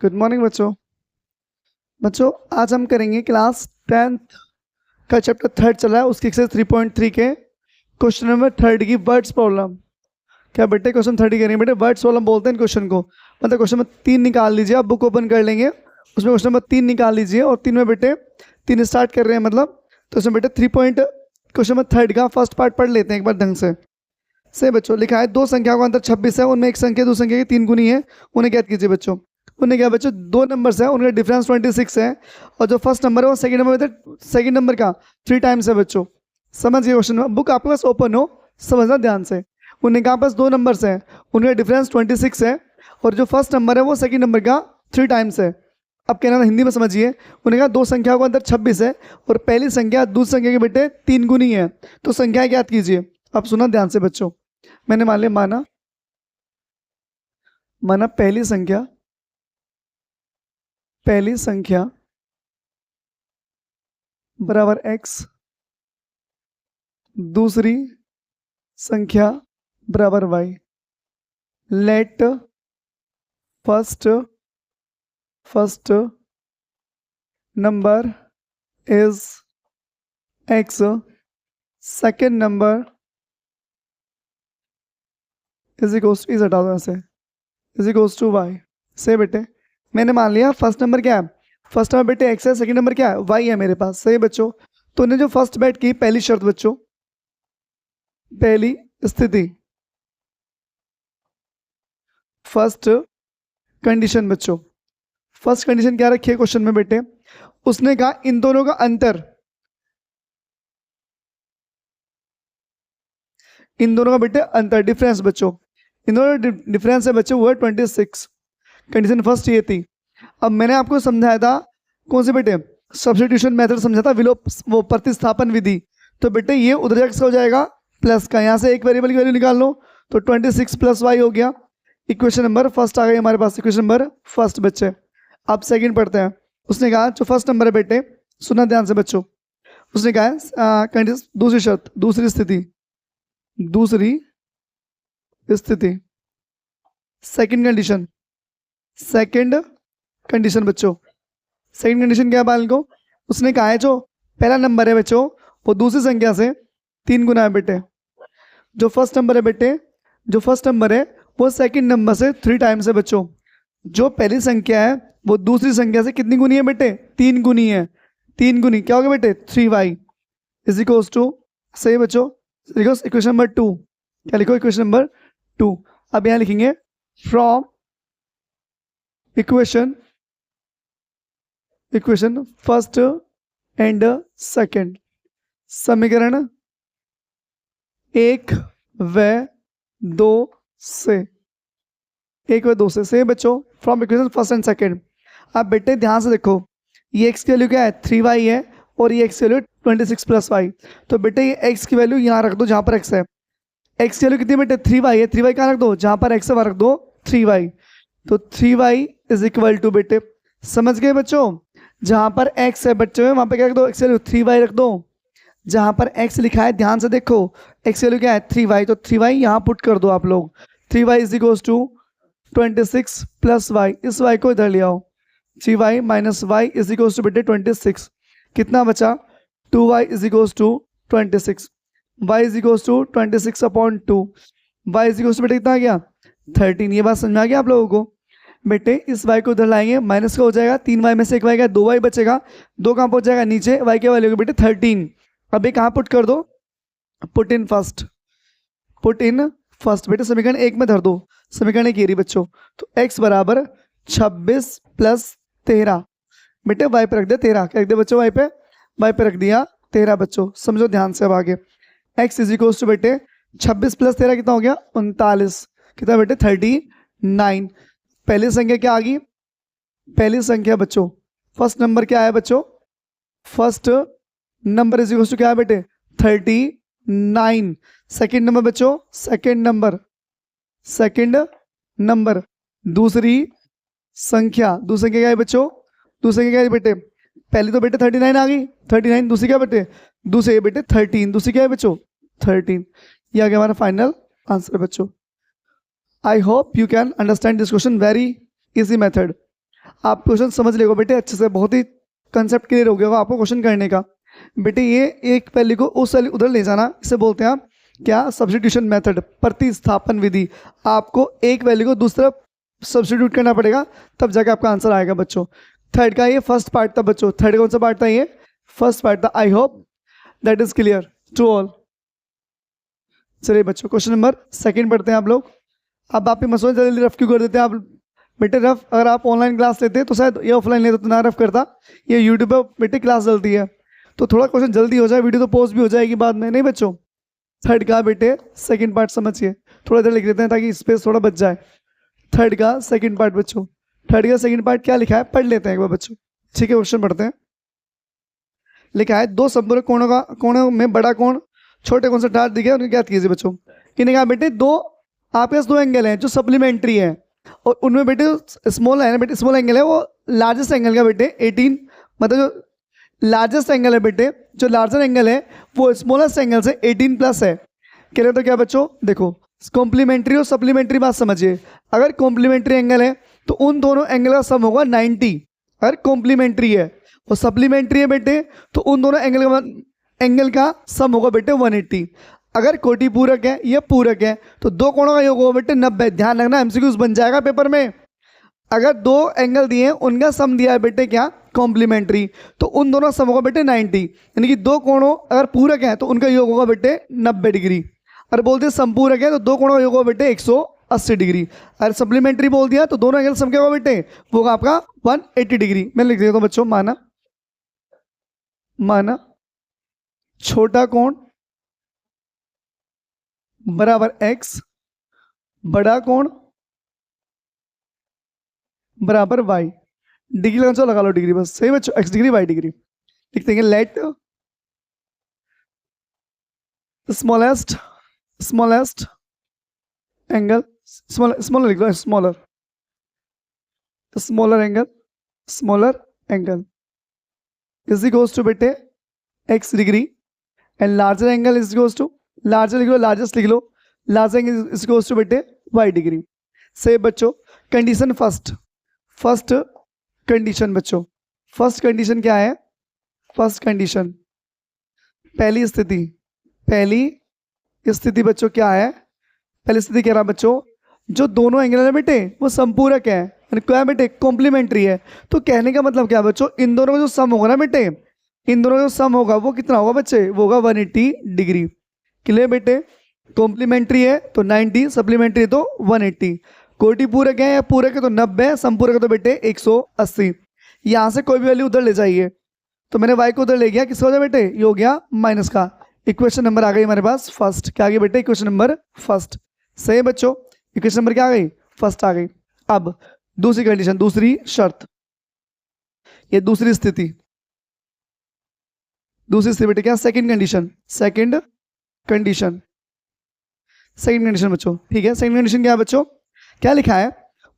Good morning बच्चों। बच्चों आज हम करेंगे क्लास 10th का चैप्टर 3 चल रहा है, उसकी एक्सरसाइज 3.3 के क्वेश्चन नंबर 3 की वर्ड्स प्रॉब्लम। क्या बेटे क्वेश्चन 30 करेंगे बेटे, वर्ड्स प्रॉब्लम बोलते हैं क्वेश्चन को। मतलब क्वेश्चन में 3 निकाल लीजिए, आप बुक ओपन कर लेंगे, उसमें क्वेश्चन नंबर 3 निकाल लीजिए और 3 में बेटे 3 स्टार्ट कर रहे हैं मतलब, तो उसमें बेटे 3 पॉइंट क्वेश्चन नंबर 3 का फर्स्ट पार्ट पढ़ लेते हैं एक बार ढंग से। सही बच्चों, लिखा है दो संख्याओं का अंतर 26 है, उनमें एक संख्या दो संख्या की 3 गुनी है, उन्हें ज्ञात कीजिए बच्चों। उन्हें क्या बच्चों, दो नंबर्स है, उनका डिफरेंस 26 है और जो फर्स्ट नंबर है वो सेकंड नंबर में सेकंड नंबर का 3 टाइम्स है बच्चों। समझ गए क्वेश्चन में, बुक आपके पास ओपन हो, समझना ध्यान से। उन्हें कहा पास दो नंबर्स हैं, उनका डिफरेंस 26 है और जो फर्स्ट नंबर है वो सेकंड नंबर का 3 टाइम्स है। अब कहना था हिंदी में समझिए, उन्हें कहा दो संख्याओं का अंतर 26 है और पहली संख्या दूसरी संख्या के बेटे 3 गुनी है, तो संख्या ज्ञात कीजिए। अब सुना ध्यान से बच्चों, मैंने मान लिया माना पहली संख्या बराबर x, दूसरी संख्या बराबर y। Let first number is x, second number is equals to, is हटा दो ऐसे, इज इक्वल्स टू y। से बेटे मैंने मान लिया फर्स्ट नंबर क्या है, फर्स्ट नंबर बेटे x है, सेकंड नंबर क्या है y है मेरे पास। सही बच्चों, तो उन्हें जो फर्स्ट बैट की पहली शर्त बच्चों, पहली स्थिति, फर्स्ट कंडीशन बच्चों, फर्स्ट कंडीशन क्या रखी है क्वेश्चन में बेटे, उसने कहा इन दोनों का अंतर, इन दोनों का बेटे अंतर डिफरेंस बच्चों, इन दोनों डिफरेंस है बच्चों वो है 26। कंडीशन फर्स्ट ये थी। अब मैंने आपको समझाया था कौन से बेटे, सब्स्टिट्यूशन मेथड समझा था, विलोप वो प्रतिस्थापन विधि। तो बेटे ये उधर जाकर हो जाएगा प्लस का, यहाँ से एक वेरिएबल की वैल्यू निकाल लो तो 26 प्लस वाई हो गया। इक्वेशन नंबर फर्स्ट आ गई हमारे पास, इक्वेशन नंबर फर्स्ट बच्चे। अब सेकंड पढ़ते हैं। उसने कहा जो फर्स्ट नंबर है बेटे, सुनना ध्यान से बच्चों, उसने कहा है दूसरी शर्त, दूसरी स्थिति सेकंड कंडीशन बच्चों, सेकंड कंडीशन क्या है बाल को, उसने कहा है जो पहला नंबर है बच्चों वो दूसरी संख्या से 3 गुना है बेटे। जो फर्स्ट नंबर है वो सेकंड नंबर से 3 टाइम्स है बच्चों। जो पहली संख्या है वो दूसरी संख्या से कितनी गुनी है बेटे, 3 गुनी है। 3 गुनी क्या होगा बेटे, 3y इज इक्वल्स टू, सही बच्चों, इक्वेशन नंबर 2। क्या लिखो, इक्वेशन नंबर 2। अब यहां लिखेंगे from equation first and second, समीकरण 1 व 2 से, 1 व 2 से बच्चों, from equation first and second. अब बेटे ध्यान से देखो, ये x की वैल्यू क्या है 3y है और ये x की वैल्यू 26 प्लस y। तो बेटे ये x की वैल्यू यहाँ रख दो जहां पर x है, x की वैल्यू कितनी बेटे 3y है, 3y कहाँ रख दो, जहां पर x है वहां रख दो 3y। तो 3y इज इक्वल टू बेटे, समझ गए बच्चों, जहां पर x है बच्चों वहां पर क्या रख दो, x की वैल्यू 3y रख दो। जहां पर x लिखा है ध्यान से देखो, x की वैल्यू क्या है 3y, तो 3y यहां पुट कर दो आप लोग। 3y is equal to 26 plus y, इस y को इधर ले आओ, 3y minus y is equal to बेटे 26, कितना बचा 2y is equal to 26, y is equal to 26/2, y is equal to बेटे कितना आ गया 13। ये बात समझ में आ गया आप लोगों को बेटे। इस y को इधर लाएंगे, माइनस का हो जाएगा, 3y में से 1y का 2y बचेगा, 2 कहाँ पहुंच जाएगा नीचे, y के वैल्यू बेटे 13। अब ये कहाँ पुट कर दो, पुट इन फर्स्ट बेटे, समीकरण 1 में धर दो, समीकरण 1 ये रही बच्चों। तो x बराबर 26 प्लस 13 बेटे y पे रख दे 13, क्या रख दे बच्चों, y पे रख दिया 13 बच्चों। समझो ध्यान से अब आगे, x इज इक्वल टू बेटे 26 प्लस 13 कितना हो गया 39, कितना बेटे 39। पहली संख्या क्या आ गई, पहली संख्या बच्चों, फर्स्ट नंबर क्या है बच्चों, first number is equal to क्या है बेटे 39। सेकंड नंबर बच्चों, सेकंड नंबर दूसरी संख्या क्या है बच्चों, दूसरी संख्या क्या है बेटे, पहली तो बेटे 39 आ गई, 39, दूसरी क्या बेटे, दूसरी बेटे 13, दूसरी क्या है बच्चों 13। ये आ गया हमारा फाइनल आंसर बच्चों। I hope you can understand this question, very easy method। आप क्वेश्चन समझ लेगा बेटे अच्छे से, बहुत ही कंसेप्ट क्लियर हो गया होगा आपको क्वेश्चन करने का। बेटे ये एक वैल्यू को उस वैल्यू उधर ले जाना, इसे बोलते हैं आप क्या, सब्स्टिट्यूशन मेथड, प्रतिस्थापन विधि। आपको एक वैल्यू को दूसरा सब्स्टिट्यूट करना पड़ेगा, तब जाके आपका आंसर आएगा बच्चों। थर्ड का ये फर्स्ट पार्ट था बच्चों। थर्ड कौन सा पार्ट था? ये फर्स्ट पार्ट था। I hope that is clear to all. चलिए बच्चों क्वेश्चन नंबर सेकंड पढ़ते हैं आप लोग। अब आप मसला जल्दी रफ क्यों कर देते हैं आप बेटे? रफ अगर आप ऑनलाइन क्लास लेते हैं तो शायद ये ऑफलाइन लेते तो ना रफ करता। ये यूट्यूब पर बेटे क्लास चलती है तो थोड़ा क्वेश्चन जल्दी हो जाए, वीडियो तो पोस्ट भी हो जाएगी बाद में, नहीं बच्चों? थर्ड का बेटे सेकंड पार्ट समझिए, थोड़ा इधर लिख देते हैं ताकि स्पेस थोड़ा बच जाए। थर्ड का सेकंड पार्ट बच्चों, थर्ड का सेकंड पार्ट क्या लिखा है पढ़ लेते हैं एक बार बच्चों। ठीक है क्वेश्चन पढ़ते हैं। लिखा है दो संपूरक कोणों में बड़ा कोण छोटे कोण से 60 दिखे, उनके ज्ञात कीजिए बच्चों। इन्हें कहा बेटे दो आपके पास दो एंगल हैं जो सप्लीमेंट्री है, और उनमें बेटे स्मॉल है ना बेटे, स्मॉल एंगल है वो लार्जेस्ट एंगल का बेटे 18, मतलब जो लार्जेस्ट एंगल है बेटे, जो लार्जर एंगल है वो स्मॉलेस्ट एंगल से 18 प्लस है। कह रहे तो क्या बच्चों? देखो कॉम्प्लीमेंट्री और सप्लीमेंट्री बात समझिए। अगर कॉम्प्लीमेंट्री एंगल है तो उन दोनों एंगल का सम होगा 90, अगर कॉम्प्लीमेंट्री है। और सप्लीमेंट्री है बेटे तो उन दोनों एंगल का सम होगा बेटे 180। अगर कोटि पूरक है या पूरक है तो दो कोणों का योग होगा बेटे 90। ध्यान रखना एमसीक्यूज बन जाएगा पेपर में। अगर दो एंगल दिए उनका सम दिया है बेटे क्या? कॉम्प्लीमेंट्री, तो उन दोनों सम होगा बेटे 90। यानी कि दो कोणों अगर पूरक है तो उनका योग होगा बेटे 90 डिग्री। अगर बोलते हैं संपूरक है तो दो कोणों का योग होगा बेटे 180 डिग्री। अगर सप्लीमेंट्री बोल दिया तो दोनों एंगल सम क्या होगा बेटे? वो होगा आपका 180 डिग्री। मैं लिख देता हूँ बच्चों, माना छोटा कोण बराबर x, बड़ा कोण बराबर y। डिग्री लगाना लगा लो डिग्री, बस सही बच्चों, x डिग्री y डिग्री। लिख देंगे लेट स्मॉलेस्ट एंगल, स्मॉलर लिख लो, smaller angle is equals to बेटे x degree, and larger angle is equals to, larger लिख लो, लार्जेस्ट लिख लो, larger angle is equals to बेटे y डिग्री। से बच्चों कंडीशन फर्स्ट कंडीशन बच्चों, फर्स्ट कंडीशन क्या है? फर्स्ट कंडीशन पहली स्थिति बच्चों क्या है? पहली स्थिति कह रहा बच्चों जो दोनों एंगल है बेटे वो संपूरक है, क्या है बेटे? कॉम्प्लीमेंट्री है। तो कहने का मतलब क्या बच्चों? इन दोनों का जो सम होगा ना बेटे, इन दोनों का जो सम होगा वो कितना होगा बच्चे? वो होगा 180 डिग्री। क्लियर बेटे? कॉम्प्लीमेंट्री है तो 90, सप्लीमेंट्री है तो 180। कोटि पूरक है या पूरक है तो 90, संपूरक है तो बेटे 180। यहां से कोई भी वैल्यू उधर ले जाइए, तो मैंने y को उधर ले गया, किसका हो जाए बेटे? ये हो गया माइनस का। इक्वेशन नंबर आ गई हमारे पास फर्स्ट। क्या आ गई बेटे? Equation number first. सही है बच्चों, इक्वेशन नंबर क्या आ गई? फर्स्ट आ गई। अब दूसरी कंडीशन, दूसरी शर्त, ये दूसरी स्थिति बेटे क्या? सेकंड कंडीशन बच्चों। ठीक है, सेकंड कंडीशन क्या है बच्चों? क्या लिखा है?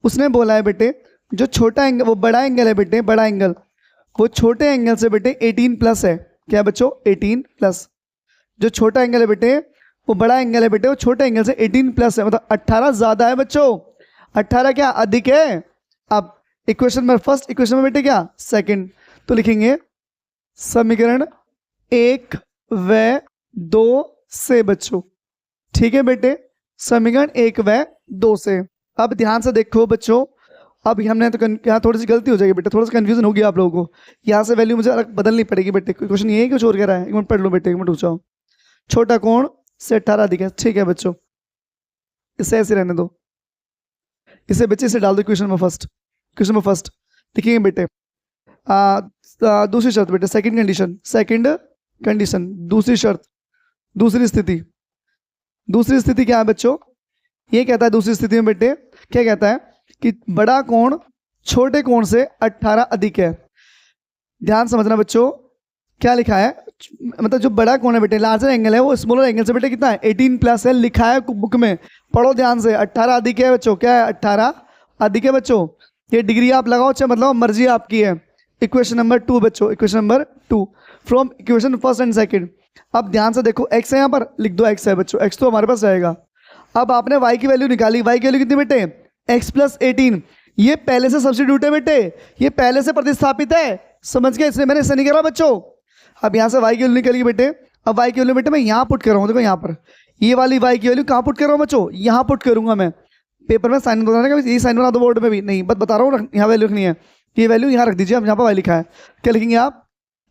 उसने बोला है बेटे जो छोटा एंगल, वो बड़ा एंगल है बेटे, बड़ा एंगल वो छोटे एंगल से बेटे 18 प्लस है। क्या बच्चों? 18 प्लस। जो छोटा एंगल है बेटे वो बड़ा एंगल है बेटे, वो छोटे एंगल से 18 प्लस है, मतलब 18 ज्यादा है बच्चों। 18 क्या अधिक है? अब इक्वेशन में फर्स्ट, इक्वेशन में बेटे क्या? सेकंड। तो लिखेंगे समीकरण 1 व 2 से बच्चों। ठीक है बेटे, समीकरण 1 व 2 से। अब ध्यान से देखो बच्चों, अब हमने तो यहाँ थोड़ी सी गलती हो जाएगी बेटे, थोड़ा सा कंफ्यूजन हो गया आप लोगों को। यहाँ से वैल्यू मुझे अलग बदलनी पड़ेगी बेटे। क्वेश्चन ये है कुछ और कह रहा है? एक मिनट पढ़ लो बेटे, एक मिनट रुक जाओ। छोटा कोण से 18 दिखे, ठीक है बच्चों, इसे ऐसे रहने दो, इसे बच्चे से डाल दो क्वेश्चन में फर्स्ट। लिखिए बेटे दूसरी शर्त बेटे, सेकंड कंडीशन, दूसरी शर्त, दूसरी स्थिति क्या है बच्चों? ये कहता है दूसरी स्थिति में बेटे, क्या कहता है कि बड़ा कोण छोटे कोण से 18 अधिक है। ध्यान समझना बच्चों, क्या लिखा है? मतलब जो बड़ा कोण है बेटे, लार्जर एंगल है, वो स्मॉलर एंगल से बेटे कितना है? 18 प्लस है, लिखा है बुक में, पढ़ो ध्यान से। 18 अधिक है बच्चों, क्या है? 18 अधिक है बच्चों। ये डिग्री आप लगाओ चाहे मतलब मर्जी आपकी है। इक्वेशन नंबर 2 बच्चों, equation number 2 from equation first and second. अब ध्यान से देखो, x है यहाँ पर, लिख दो x है बच्चों, x तो हमारे पास रहेगा। अब आपने y की वैल्यू निकाली, y की वैल्यू कितनी बेटे? x plus 18। ये पहले से सब्स्टिट्यूट है बेटे, ये पहले से प्रतिस्थापित है, समझ गए, इसलिए मैंने ऐसा नहीं करा बच्चों। अब यहाँ से y की वैल्यू निकल गई बेटे, अब y की वैल्यू बेटे मैं यहाँ पुट कर रहा हूँ, देखो यहाँ पर ये वाली y की वैल्यू कहाँ पुट कर रहा हूँ बच्चों, यहाँ पुट करूंगा मैं। पेपर में साइन बताना है, ये साइन बना दो बोर्ड में भी, नहीं बस बता रहा हूँ, यहाँ वैल्यू रखनी है, ये वैल्यू यहाँ रख दीजिए, अब यहाँ पर y लिखा है, क्या लिखेंगे आप,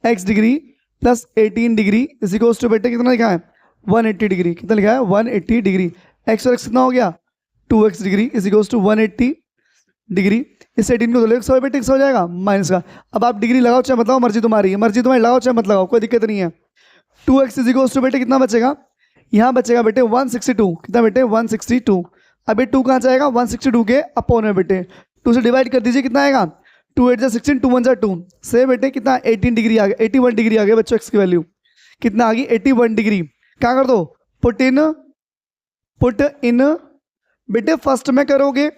x degree plus 18 degree is equals to बेटे कितना लिखा है 180 डिग्री, कितना लिखा है 180 डिग्री, x और x कितना हो गया 2x degree is equals to 180 degree. इस 18 को तो x बेटे x हो जाएगा माइनस का, अब आप डिग्री लगाओ चाहे मतलब मर्जी तुम्हारी है, मर्जी तुम्हारी लगाओ चाहे मत लगाओ, कोई दिक्कत नहीं है। 2x इज इक्वल्स टू बेटे कितना बचेगा, यहाँ बचेगा बेटे 162, कितना बेटे 162। अब ये 2 कहाँ जाएगा 162 के अपोन में बेटे, 2 से डिवाइड कर दीजिए, कितना आएगा 2 8 16 2 1 2 से बेटे कितना 18 डिग्री आ गया, 81 डिग्री आ गया बच्चों, x की वैल्यू कितना आ गई 81 डिग्री। क्या कर दो पुट इन बेटे फर्स्ट में करोगे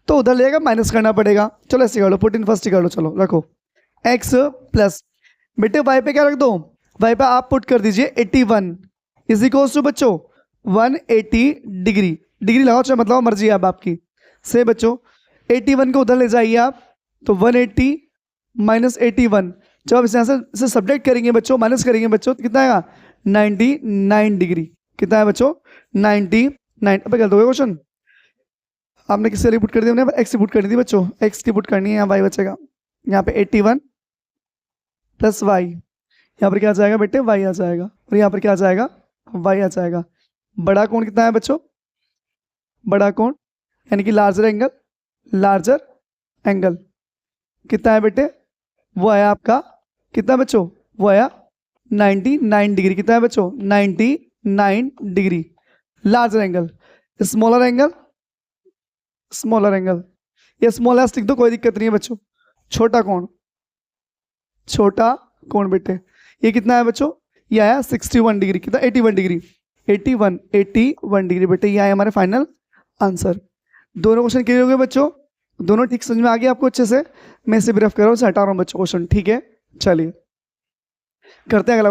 तो उधर लेगा माइनस करना पड़ेगा, चलो ऐसे कर लो, पुट इन फर्स्ट ही कर लो, चलो रखो x प्लस बेटे y पे क्या रख दो, y पे आप पुट कर दीजिए 81 इज इक्वल्स टू बच्चों 180 डिग्री, डिग्री लगाओ चाहे मतलब मर्जी है अब आपकी, से बच्चों 81 को उधर ले जाइए आप, तो 180 माइनस 81, जब आप यहाँ से सब्ट्रैक्ट करेंगे बच्चों, माइनस करेंगे बच्चों, तो कितना आएगा 99 डिग्री, कितना है बच्चों 99। अब गलत हो गया क्वेश्चन, आपने किससे रिपोर्ट कर दिया, हमने x की पुट करनी थी बच्चों, x की पुट करनी है, यहाँ y बचेगा, यहाँ पे 81 प्लस y, यहाँ पर क्या आ जाएगा बेटे y आ जाएगा, और यहाँ पर क्या आ जाएगा y आ जाएगा। बड़ा कोण कितना है बच्चों, बड़ा कोण यानी कि लार्जर एंगल कितना है बेटे, वो आया आपका कितना बच्चों, वो आया 99 डिग्री, कितना है बच्चों 99 degree. Larger angle, smaller angle, ये स्मॉल एस लिख दो कोई दिक्कत नहीं है बच्चों। छोटा कोण बेटे ये कितना है बच्चों, ये आया 61 डिग्री, कितना 81 डिग्री, 81 डिग्री बेटे, ये आया हमारे फाइनल आंसर। दोनों क्वेश्चन क्लियर हो गए बच्चों, दोनों ठीक समझ में आ गया आपको अच्छे से, मैं इसे ब्रेफ कर रहा हूँ, हटा रहा हूँ बच्चों क्वेश्चन, ठीक है। चलिए करते हैं अगला।